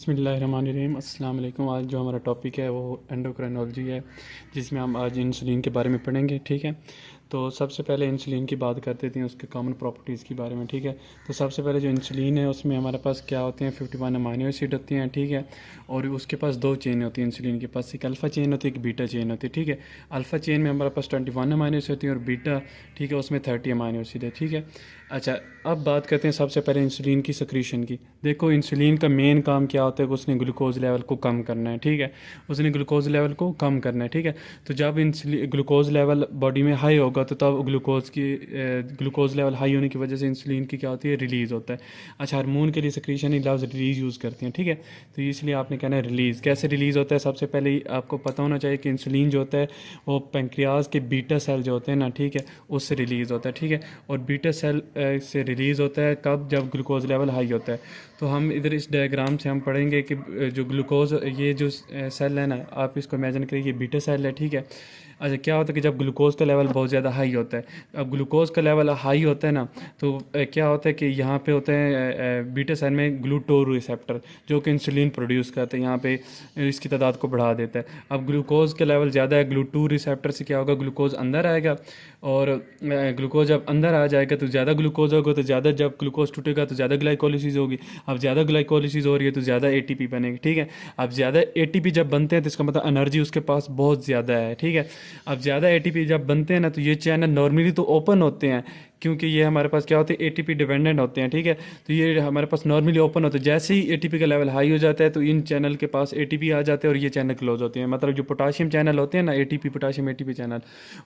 बिस्मिल्लाहिर्रहमानिर्रहीम। अस्सलाम वालेकुम। आज जो हमारा टॉपिक है वो एंडोक्राइनोलॉजी है, जिसमें हम आज इंसुलिन के बारे में पढ़ेंगे। ठीक है, तो सबसे पहले इंसुलिन की बात करते थे, उसके कॉमन प्रॉपर्टीज़ के बारे में। ठीक है, तो सबसे पहले जो इंसुलिन है उसमें हमारे पास क्या होते हैं, 51 अमाइनो एसिड होती हैं। ठीक है, और उसके पास दो चेन होती है इंसुलिन के पास, एक अल्फ़ा चेन होती है, एक बीटा चेन होती है। ठीक है, अल्फ़ा चेन में हमारे पास 21 अमाइनो एसिड होती है और बीटा, ठीक है, उसमें 30 अमाइनो एसिड है। ठीक है, अच्छा, अब बात करते हैं सबसे पहले इंसुलिन की सिक्रीशन की। देखो, इंसुलिन का मेन काम क्या होता है कि उसने ग्लूकोज लेवल को कम करना है। ठीक है, उसने ग्लूकोज लेवल को कम करना है। ठीक है, तो जब इंसुलिन ग्लूकोज लेवल बॉडी में हाई होगा तो तब ग्लूकोज लेवल हाई होने की वजह से इंसुलिन की क्या होती है, रिलीज़ होता है। अच्छा, हार्मोन के लिए सिक्रीशन ही लफ्ज़ रिलीज़ यूज़ करते हैं। ठीक है, तो इसलिए आपने कहना है रिलीज़। कैसे रिलीज़ होता है, सबसे पहले ही आपको पता होना चाहिए कि इंसुलिन जो होता है वो पेंक्रियाज के बीटा सेल जो होते हैं ना, ठीक है, उससे रिलीज़ होता है। ठीक है, और बीटा सेल से रिलीज़ होता है कब, जब ग्लूकोज लेवल हाई होता है। तो हम इधर इस डायग्राम से हम पढ़ेंगे कि जो ग्लूकोज, ये जो सेल है ना, आप इसको इमेजिन करिए, ये बीटा सेल है। ठीक है, अच्छा, क्या होता है कि जब ग्लूकोज का लेवल बहुत ज़्यादा हाई होता है, अब ग्लूकोज का लेवल हाई होता है ना, तो क्या होता है कि यहाँ पे होते हैं बीटा सेल में ग्लूटोर रिसेप्टर, जो कि इंसुलिन प्रोड्यूस करते हैं, यहाँ पे इसकी तादाद को बढ़ा देता है। अब ग्लूकोज का लेवल ज़्यादा है, ग्लूटोर रिसेप्टर से क्या होगा, ग्लूकोज अंदर आएगा, और ग्लूकोज जब अंदर आ जाएगा तो ज़्यादा ग्लूकोज होगा, तो ज़्यादा जब ग्लूकोज टूटेगा तो ज़्यादा ग्लाइकोलिसिस होगी। अब ज़्यादा ग्लाइकोलिसिस हो रही है तो ज़्यादा एटीपी बनेगी। ठीक है, अब ज़्यादा एटीपी जब बनते हैं तो इसका मतलब एनर्जी उसके पास बहुत ज़्यादा है। ठीक है, अब ज़्यादा एटीपी जब बनते हैं ना, तो ये चैनल नॉर्मली तो ओपन होते हैं, क्योंकि ये हमारे पास क्या होते हैं, एटीपी डिपेंडेंट होते हैं। ठीक है, तो ये हमारे पास नॉर्मली ओपन होते हैं। जैसे ही एटीपी का लेवल हाई हो जाता है तो इन चैनल के पास एटीपी आ जाते हैं और ये चैनल क्लोज होते हैं। मतलब जो पोटाशियम चैनल होते हैं ना, एटीपी पोटाशियम एटीपी चैनल,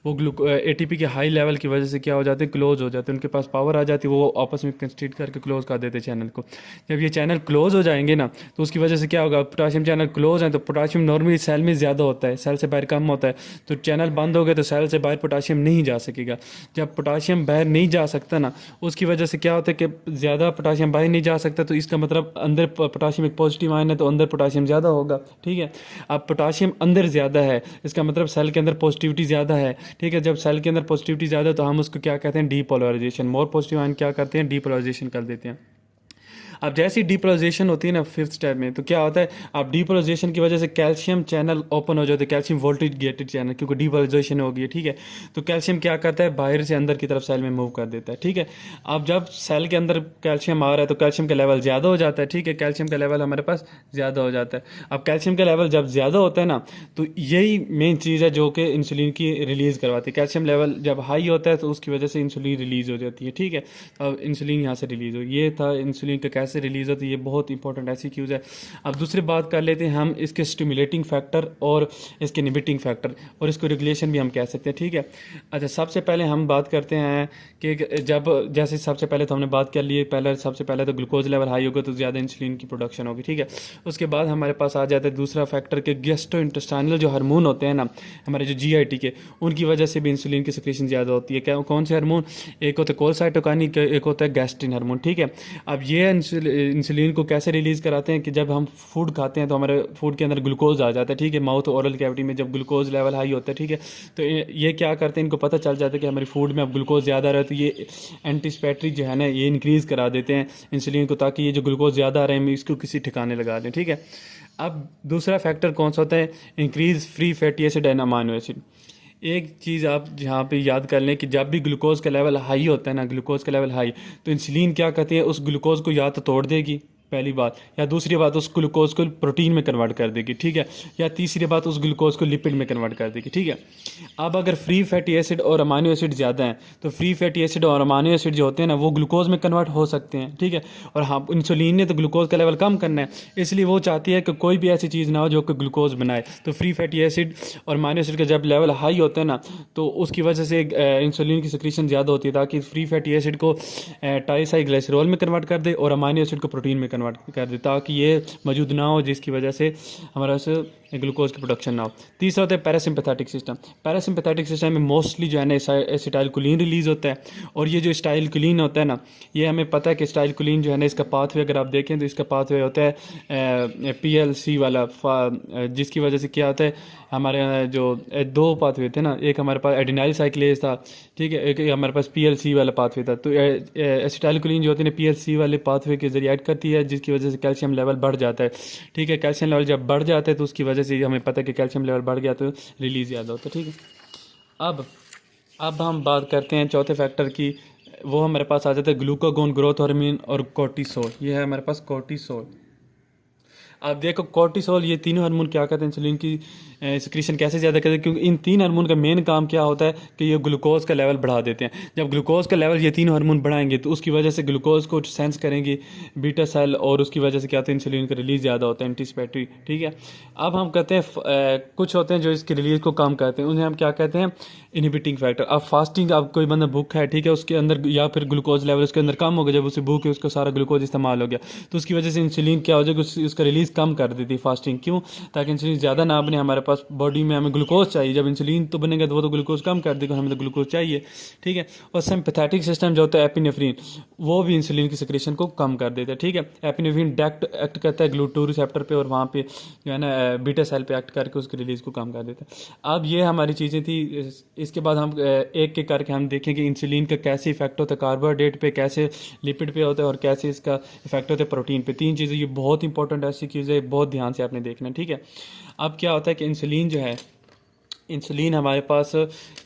वो एटीपी के हाई लेवल की वजह से क्या हो जाते हैं, क्लोज हो जाते हैं, उनके पास पावर आ जाती है, वो आपस में कंस्ट्रीट करके क्लोज कर देते हैं चैनल को। जब ये चैनल क्लोज हो जाएंगे ना, तो उसकी वजह से क्या होगा, पोटाशियम चैनल क्लोज है तो पोटाशियम नॉर्मली सेल में ज़्यादा होता है, सेल से बाहर कम होता है, तो चैनल बंद हो गया तो सेल से बाहर पोटाशियम नहीं जा सकेगा। जब पोटाशियम बाहर नहीं जा सकता ना, उसकी वजह से क्या होता है कि ज़्यादा पोटाशियम बाहर नहीं जा सकता, तो इसका मतलब अंदर पोटाशियम एक पॉजिटिव आयन है तो अंदर पोटाशियम ज़्यादा होगा। ठीक है, अब पोटाशियम अंदर ज़्यादा है, इसका मतलब सेल के अंदर पॉजिटिविटी ज़्यादा है। ठीक है, जब सेल के अंदर पॉजिटिविटी ज़्यादा है तो हम उसको क्या कहते हैं, डीपोलराइजेशन। मोर पॉजिटिव आयन क्या करते हैं, डीपोलराइजेशन कर देते हैं। अब जैसी डीपोलराइजेशन होती है ना फिफ्थ स्टेप में, तो क्या होता है, अब डीपोलराइजेशन की वजह से कैल्शियम चैनल ओपन हो जाते हैं, कैल्शियम वोल्टेज गेटेड चैनल, क्योंकि डीपोलराइजेशन हो गई है। ठीक है, तो कैल्शियम क्या करता है, बाहर से अंदर की तरफ सेल में मूव कर देता है। ठीक है, अब जब सेल के अंदर कैल्शियम आ रहा है तो कैल्शियम का लेवल ज़्यादा हो जाता है। ठीक है, कैल्शियम का लेवल हमारे पास ज़्यादा हो जाता है। अब कैल्शियम का लेवल जब ज़्यादा होता है ना, तो यही मेन चीज़ है जो कि इंसुलिन की रिलीज़ करवाती है। कैल्शियम लेवल जब हाई होता है तो उसकी वजह से इंसुलिन रिलीज़ हो जाती है। ठीक है, अब इंसुलिन यहाँ से रिलीज़ हो, ये था इंसुलिन का कैसे रिलीज़ होती है, ये बहुत इंपॉर्टेंट ऐसी क्यूज़ है। अब दूसरी बात कर लेते हैं हम इसके स्टिमुलेटिंग फैक्टर और इसके इनहिबिटिंग फैक्टर, और इसको रेगुलेशन भी हम कह सकते हैं। ठीक है, अच्छा, सबसे पहले हम बात करते हैं कि जब, जैसे सबसे पहले तो हमने बात कर ली, पहले सबसे पहले तो ग्लूकोज लेवल हाई होगा तो ज़्यादा इंसुलिन की प्रोडक्शन होगी। ठीक है, उसके बाद हमारे पास आ जाता है दूसरा फैक्टर के गैस्ट्रोइंटेस्टाइनल जो हार्मोन होते हैं ना, हमारे जो जीआईटी के, उनकी वजह से भी इंसुलिन की सिक्रीशन ज़्यादा होती है। क्या, कौन से हार्मोन, एक होता है कोलसाइटोकाइनिन, एक होता है गैस्ट्रिन हार्मोन। ठीक है, अब ये इंसुलिन को कैसे रिलीज़ कराते हैं कि जब हम फूड खाते हैं तो हमारे फूड के अंदर ग्लूकोज आ जाता है। ठीक है, माउथ ओरल कैविटी में जब ग्लूकोज लेवल हाई होता है, ठीक है, तो ये क्या करते हैं, इनको पता चल जाता है कि हमारी फूड में अब ग्लूकोज ज़्यादा आ रहा है, तो ये एंटीस्पेटरी जो है ना, ये इंक्रीज़ करा देते हैं इंसुलिन को, ताकि ये जो ग्लूकोज ज़्यादा आ रहे हैं इसको किसी ठिकाने लगा दें। ठीक है, अब दूसरा फैक्टर कौन सा होता है, increase free fatty acid and amino acid. एक चीज़ आप जहाँ पे याद कर लें कि जब भी ग्लूकोज का लेवल हाई होता है ना, ग्लूकोज का लेवल हाई, तो इंसुलिन क्या कहती है, उस ग्लूकोज को या तो तोड़ देगी, पहली बात, या दूसरी बात उस ग्लूकोज को प्रोटीन में कन्वर्ट कर देगी। ठीक है, या तीसरी बात उस ग्लूकोज को लिपिड में कन्वर्ट कर देगी। ठीक है, अब अगर फ्री फैटी एसिड और अमाइनो एसिड ज़्यादा हैं तो फ्री फैटी एसिड और अमाइनो एसिड जो होते हैं ना, वो ग्लूकोज में कन्वर्ट हो सकते हैं। ठीक है, और हाँ, इंसुलिन ने तो ग्लूकोज का लेवल कम करना है, इसलिए वो चाहती है कि कोई भी ऐसी चीज़ ना हो जो कि ग्लूकोज बनाए। तो फ्री फैटी एसिड और अमाइनो एसिड का जब लेवल हाई होता है ना, तो उसकी वजह से इंसुलिन की सिक्रीशन ज़्यादा होती है, ताकि फ्री फैटी एसिड को ट्राइसाइग्लिसरॉल में कन्वर्ट कर दे और अमाइनो एसिड को प्रोटीन में कन्वर्ट कर दे, ताकि ये मौजूद ना हो, जिसकी वजह से हमारा से ग्लूकोज की प्रोडक्शन ना हो। तीसरा होता है पैरासिम्पैथेटिक सिस्टम। पैरासिम्पैथेटिक सिस्टम में मोस्टली जो है ना एसिटाइलकोलिन रिलीज़ होता है, और ये जो एसिटाइलकोलिन होता है ना, ये हमें पता है कि एसिटाइलकोलिन जो है ना, इसका पाथवे अगर आप देखें तो इसका पाथवे होता है PLC वाला, जिसकी वजह से क्या होता है, हमारे जो दो पाथवे थे ना, एक हमारे पास एडिनाइल साइक्लेज था, ठीक है, एक हमारे पास PLC वाला पाथवे था। तो एसिटाइलकोलिन जो होती है ना, PLC वाले पाथवे के जरिए एक्ट करती है, जिसकी वजह से कैल्शियम लेवल बढ़ जाता है, ठीक है। कैल्शियम लेवल जब बढ़ जाता है तो उसकी वजह से हमें पता है कि कैल्शियम लेवल बढ़ गया तो रिलीज़ ज़्यादा होता है, ठीक है। अब हम बात करते हैं चौथे फैक्टर की। वो हमारे पास आ जाता है ग्लूकागोन, ग्रोथ हार्मोन और कोर्टिसोल। ये है हमारे पास कोर्टिसोल। अब देखो कोर्टिसोल, ये तीनों हार्मोन क्या करते हैं, इंसुलिन की सिक्रीशन कैसे ज़्यादा करते हैं, क्योंकि इन तीन हार्मोन का मेन काम क्या होता है कि ये ग्लूकोज का लेवल बढ़ा देते हैं। जब ग्लूकोज का लेवल ये तीनों हार्मोन बढ़ाएंगे तो उसकी वजह से ग्लूकोज को सेंस करेंगे बीटा सेल, और उसकी वजह से क्या होता है, इंसुलिन का रिलीज ज़्यादा होता है, एंटीसिपेटरी, ठीक है। अब हम कहते हैं कुछ होते हैं जो इसके रिलीज को कम करते हैं, उन्हें हम क्या कहते हैं, इनहिबिटिंग फैक्टर। अब फास्टिंग, अब कोई बंदा भूख है, ठीक है, उसके अंदर या फिर ग्लूकोज लेवल उसके अंदर कम हो गया, जब उसे भूख है उसका सारा ग्लूकोज इस्तेमाल हो गया, तो उसकी वजह से इंसुलिन क्या हो जाएगा, उसका रिलीज कम कर देती है फास्टिंग। क्यों? ताकि इंसुलिन ज़्यादा ना बने, हमारे पास बॉडी में हमें ग्लूकोज चाहिए। जब इंसुलिन तो बनेगा तो वो तो ग्लूकोज कम कर देगा, हमें तो ग्लूकोज चाहिए, ठीक है। और सिंपैथेटिक सिस्टम जो होता है एपिनेफ्रिन, वो भी इंसुलिन की सिक्रेशन को कम कर देता है, ठीक है। एपिनेफ्रिन डायरेक्ट एक्ट करता है ग्लूटो रिसेप्टर पे, और वहाँ पे जो है ना बीटा सेल पे एक्ट करके उसकी रिलीज को कम कर देता है। अब ये हमारी चीज़ें थी। इसके बाद हम एक एक करके हम देखें कि इंसुलिन का कैसे इफेक्ट होता है कार्बोहाइड्रेट पे, कैसे लिपिड पे होता है, और कैसे इसका इफेक्ट होता है प्रोटीन पे। तीन चीज़ें ये बहुत इंपॉर्टेंट ऐसी चीज़ें, बहुत ध्यान से आपने देखना, ठीक है। अब क्या होता है कि इंसुलिन जो है, इंसुलिन हमारे पास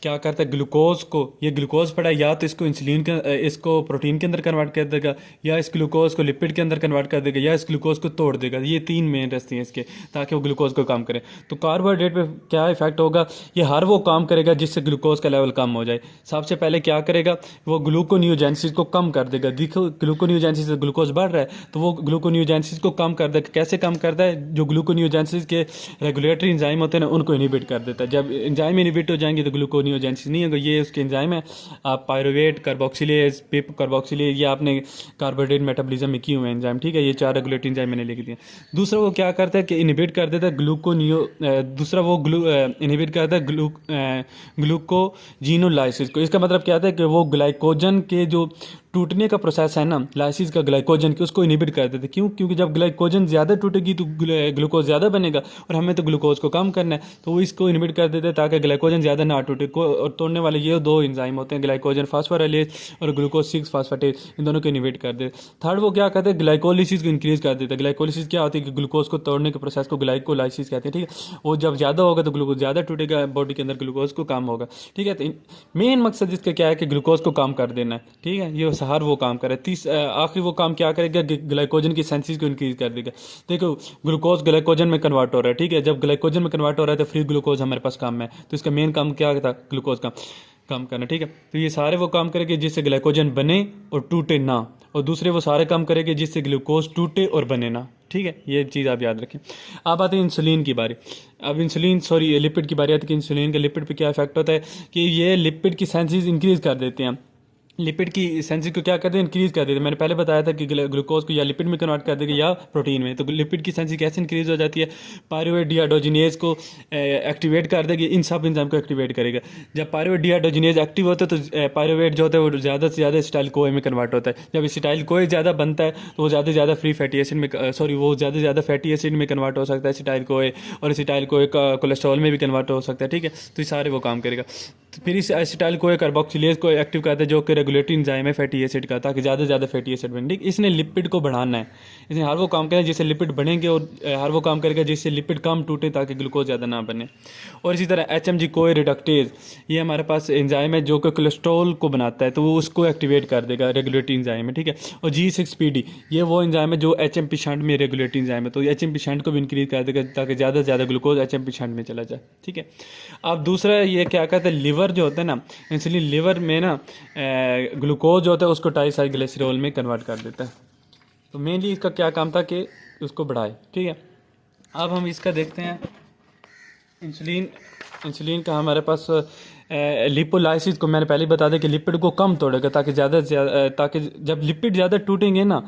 क्या करता है, ग्लूकोज को, ये ग्लूकोज पड़ा है, या तो इसको इंसुलिन का इसको प्रोटीन के अंदर कन्वर्ट कर देगा, या इस ग्लूकोज को लिपिड के अंदर कन्वर्ट कर देगा, या इस ग्लूकोज को तोड़ देगा। ये तीन मेन रास्ते हैं इसके, ताकि वो ग्लूकोज को कम करे। तो कार्बोहाइड्रेट पे क्या इफेक्ट होगा, ये हर वो काम करेगा जिससे ग्लूकोज का लेवल कम हो जाए। सबसे पहले क्या करेगा, वो ग्लूकोनियोजेंसिस को कम कर देगा। देखो ग्लूकोनियोजेंसिस से ग्लूकोज बढ़ रहा है तो वो ग्लूकोनियोजेंसिस को कम कर देगा। कैसे कम करता है, जो ग्लूकोनियोजेंसिस के रेगुलेटरी एंजाइम होते हैं ना, उनको इनहिबिट कर देता है। जब एंजाइम इनहिबिट हो जाएंगे तो ग्लूकोनियोजेंसिस नहीं होगा। ये उसके एंजाइम है, आप पायरुवेट, कार्बोक्सिलेज, पिप कार्बोक्सिलेज, ये आपने कार्बोहाइड्रेट मेटाबॉलिज्म में किए हुए एंजाइम, ठीक है। ये 4 रेगुलेटरी एंजाइम मैंने लिख दिए। दूसरा वो क्या करता है कि इनहिबिट कर देता है दूसरा वो इनहिबिट करता है ग्लूकोजिनोलाइसिस को। इसका मतलब क्या होता है कि वो ग्लाइकोजन के जो टूटने का प्रोसेस है ना, लाइसिस का ग्लाइकोजन की, उसको इनहिबिट कर देते। क्यों? क्योंकि जब ग्लाइकोजन ज़्यादा टूटेगी तो ग्लूकोज ज़्यादा बनेगा, और हमें तो ग्लूकोज को कम करना है, तो वो इसको इनहिबिट कर देते हैं ताकि ग्लाइकोजन ज़्यादा ना टूटे। और तोड़ने वाले ये दो एंजाइम होते हैं, ग्लाइकोजन फास्फोराइलेज और ग्लूकोज 6 फास्फेटेज, इन दोनों को इनहिबिट कर देते। थर्ड वो क्या करते हैं, ग्लाइकोलिसिस को इंक्रीज कर देते हैं। ग्लाइकोलिसिस क्या होती है कि ग्लूकोज को तोड़ने के प्रोसेस को ग्लाइकोलाइसिस कहते हैं, ठीक है। वो जब ज़्यादा होगा तो ग्लूकोज ज़्यादा टूटेगा, बॉडी के अंदर ग्लूकोज को कम होगा, ठीक है। तो मेन मकसद इसका क्या है कि ग्लूकोज को कम कर देना है, ठीक है। ये हर वो काम करे। आखिर वो काम क्या करेगा, ग्लाइकोजन की सेंसिस को इंक्रीज कर देगा। देखो ग्लूकोज ग्लाइकोजन में कन्वर्ट हो रहा है, ठीक है। जब ग्लाइकोजन में कन्वर्ट हो रहा है तो फ्री ग्लूकोज हमारे पास कम है, तो इसका मेन काम क्या था, ग्लूकोज कम करना, ठीक है। तो ये सारे वो काम करेंगे जिससे ग्लाइकोजन बने और टूटे ना, और दूसरे वो सारे काम करेंगे जिससे ग्लूकोज टूटे और बने ना, ठीक है। ये चीज़ आप याद रखें। अब आते हैं इंसुलिन की बारी। अब लिपिड की बारी आती है कि इंसुलिन के लिपिड पे क्या इफेक्ट होता है कि ये लिपिड की सेंसिस इंक्रीज कर देते हैं। लिपिड की सेंसिस को क्या करते हैं, इंक्रीज कर देते हैं। मैंने पहले बताया था कि ग्लूकोज को या लिपिड में कन्वर्ट कर देगा या प्रोटीन में। तो लिपिड की सेंसिस कैसे इंक्रीज हो जाती है, पायरुवेट डिहाइड्रोजिनेज को एक्टिवेट कर देगी, इन सब एंजाइम को एक्टिवेट करेगा। जब पायरुवेट डिहाइड्रोजिनेज एक्टिव होता है तो पायरुवेट जो होता है वो ज़्यादा से ज़्यादा एसिटाइल कोए में कन्वर्ट होता है। जब एसिटाइल कोए ज़्यादा बनता है तो वो ज़्यादा से ज़्यादा फ्री फैटी एसिड में वो ज़्यादा से ज़्यादा फैटी एसिड में कन्वर्ट हो सकता है एसिटाइल कोए, और एसिटाइल कोए का कोलेस्ट्रॉल में भी कन्वर्ट हो सकता है, ठीक है। तो ये सारे वो काम करेगा। तो फिर इस एसिटाइल कोए कार्बोक्सिलेज को एक्टिव करता है जो कि रेगुलेटरी एंजाइम है फैटी एसिड का, ताकि ज़्यादा से ज़्यादा फैटी एसिड बने। ठीक, इसने लिपिड को बढ़ाना है, इसने हर वो काम करेगा जिससे लिपिड बढ़ेंगे, और हर वो काम करेगा जिससे लिपिड कम टूटे ताकि ग्लूकोज ज़्यादा ना बने। और इसी तरह HMG कोए रिडक्टेज, ये हमारे पास एंजाइम है जो कि कोलेस्ट्रॉल को बनाता है, तो वो उसको एक्टिवेट कर देगा, रेगुलेटरी एंजाइम है, ठीक है। और G6PD ये वो एंजाइम है जो HMP शंट में रेगुलेटरी एंजाइम है, तो HMP शंट को भी इंक्रीज कर देगा ताकि ज़्यादा से ज़्यादा ग्लूकोज HMP शंट में चला जाए, ठीक है। अब दूसरा ये क्या कहते हैं, लिवर जो होता है ना, इंसुलिन लिवर में ना ग्लूकोज जो होता है उसको ट्राइसाइक्लिसरॉल में कन्वर्ट कर देता है। तो मेनली इसका क्या काम था कि उसको बढ़ाए, ठीक है। अब हम इसका देखते हैं इंसुलिन का हमारे पास लिपोलाइसिस को मैंने पहले बता दिया कि लिपिड को कम तोड़ेगा ताकि जब लिपिड ज़्यादा टूटेंगे ना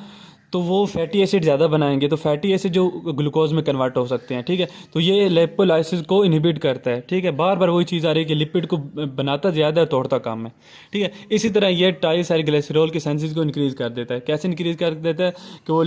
तो वो फैटी एसिड ज़्यादा बनाएंगे, तो फैटी एसिड जो ग्लूकोज में कन्वर्ट हो सकते हैं, ठीक है। तो ये लिपोलाइसिस को इनहिबिट करता है, ठीक है। बार बार वही चीज़ आ रही है कि लिपिड को बनाता ज़्यादा है, तोड़ता कम है, ठीक है। इसी तरह ये ट्राइसाइक्लिसरॉल की सेंसिस को इंक्रीज़ कर देता है। कैसे इंक्रीज़ कर देता है कि वो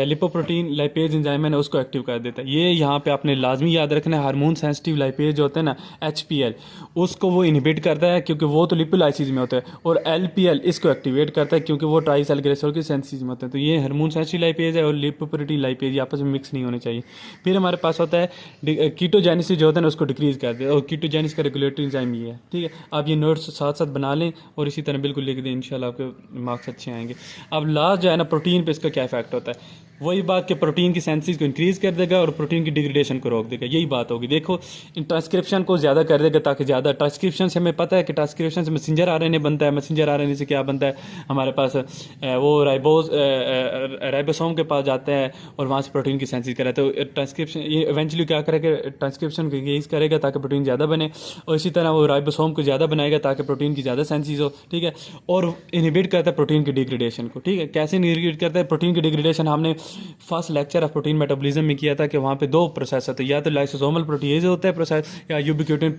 लिपोप्रोटीन लाइपेज एंजाइम है ना उसको एक्टिव कर देता है। ये यहाँ पर आपने लाजमी याद रखना है, हार्मोन सेंसिटिव लाइपेज जो होते हैं ना HPL, उसको वो इनहिबिट करता है क्योंकि वो तो लिपोलाइसिस में होता है, और LPL इसको एक्टिवेट करता है क्योंकि वो ट्राइसाइक्लिसरॉल की सेंसिस में होता है। तो ये मोनोसेंसरी लाइपेज है और लिपोप्रोटीन लाइपेज आपस में मिक्स नहीं होने चाहिए। फिर हमारे पास होता है कीटोजेनेसिस जो होता है ना उसको डिक्रीज़ कर दे, और कीटोजेनेसिस का रेगुलेटरी एंजाइम ये है, ठीक है। आप ये नोट्स साथ साथ बना लें और इसी तरह बिल्कुल लिख दें, इंशाल्लाह आपके मार्क्स अच्छे आएंगे। अब लास्ट जो है ना प्रोटीन पे इसका क्या इफेक्ट होता है, वही बात कि प्रोटीन की सेंसिस को इंक्रीज़ कर देगा और प्रोटीन की डिग्रेडेशन को रोक देगा, यही बात होगी। देखो इन ट्रांसक्रिप्शन को ज़्यादा कर देगा ताकि ज़्यादा ट्रांसक्रिप्शन से हमें पता है कि ट्रांसक्रिप्शन से मैसेंजर आरएनए बनता है, मैसेंजर आरएनए से क्या बनता है हमारे पास वो राइबोसोम के पास जाता है और वहाँ से प्रोटीन की सेंसिस कराता है। तो ट्रांसक्रिप्शन ये इवेंचुअली क्या करेगा, ट्रांसक्रिप्शन को इंक्रीज़ करेगा ताकि प्रोटीन ज़्यादा बने, और इसी तरह वो राइबोसोम को ज़्यादा बनाएगा ताकि प्रोटीन की ज़्यादा सेंसिस हो, ठीक है। और इनहिबिट करता है प्रोटीन की डिग्रेडेशन को, ठीक है। कैसे इनहिबिट करता है प्रोटीन की डिग्रेडेशन, हमने first lecture of protein metabolism में किया था कि वहाँ पे दो प्रोसेस होते हैं, या तो लाइसोसोमल प्रोटीएज होता है प्रोसेस या यूबिक्यूटिन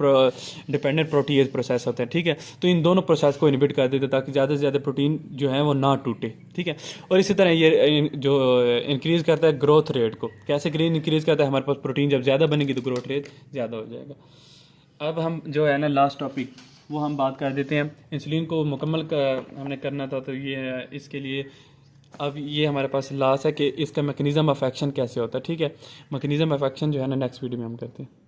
डिपेंडेंट प्रोटीएज प्रोसेस होता है, ठीक है। तो इन दोनों प्रोसेस को इनहिबिट कर देते हैं ताकि ज़्यादा से ज़्यादा प्रोटीन जो है वो ना टूटे, ठीक है। और इसी तरह ये जो इंक्रीज़ करता है ग्रोथ रेट को, कैसे इंक्रीज़ करता है, हमारे पास प्रोटीन जब ज़्यादा बनेगी तो ग्रोथ रेट ज़्यादा हो जाएगा। अब हम जो है ना लास्ट टॉपिक वो हम बात कर देते हैं, इंसुलिन को मुकम्मल हमने करना था, तो ये है इसके लिए। अब ये हमारे पास लास्ट है कि इसका मैकेनिज़्म ऑफ एक्शन कैसे होता है, ठीक है। मैकेनिज़्म ऑफ एक्शन जो है ना नेक्स्ट वीडियो में हम करते हैं।